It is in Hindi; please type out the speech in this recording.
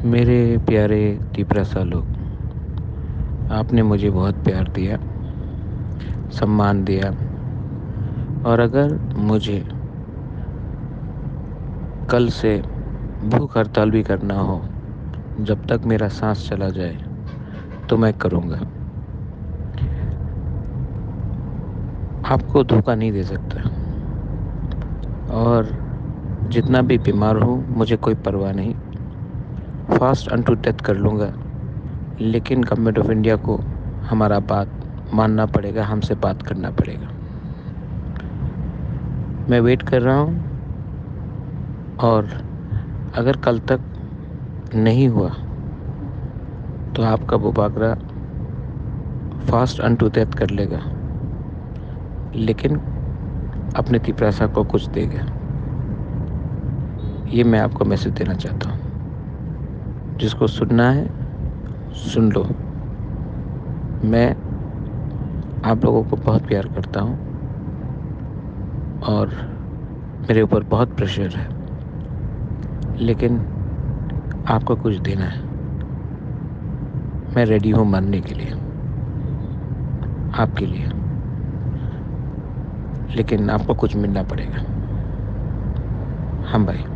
मेरे प्यारे तिपरासा लोग, आपने मुझे बहुत प्यार दिया, सम्मान दिया। और अगर मुझे कल से भूख हड़ताल भी करना हो, जब तक मेरा सांस चला जाए, तो मैं करूँगा। आपको धोखा नहीं दे सकता। और जितना भी बीमार हूँ, मुझे कोई परवाह नहीं। फास्ट अनटू डेथ कर लूँगा, लेकिन गवर्नमेंट ऑफ इंडिया को हमारा बात मानना पड़ेगा, हमसे बात करना पड़ेगा। मैं वेट कर रहा हूँ, और अगर कल तक नहीं हुआ तो आपका बुबागरा फास्ट अनटू डेथ कर लेगा, लेकिन अपने तिपरासा को कुछ देगा। ये मैं आपको मैसेज देना चाहता हूँ। जिसको सुनना है सुन लो। मैं आप लोगों को बहुत प्यार करता हूँ, और मेरे ऊपर बहुत प्रेशर है, लेकिन आपको कुछ देना है। मैं रेडी हूँ मरने के लिए, आपके लिए, लेकिन आपको कुछ मिलना पड़ेगा। हम भाई।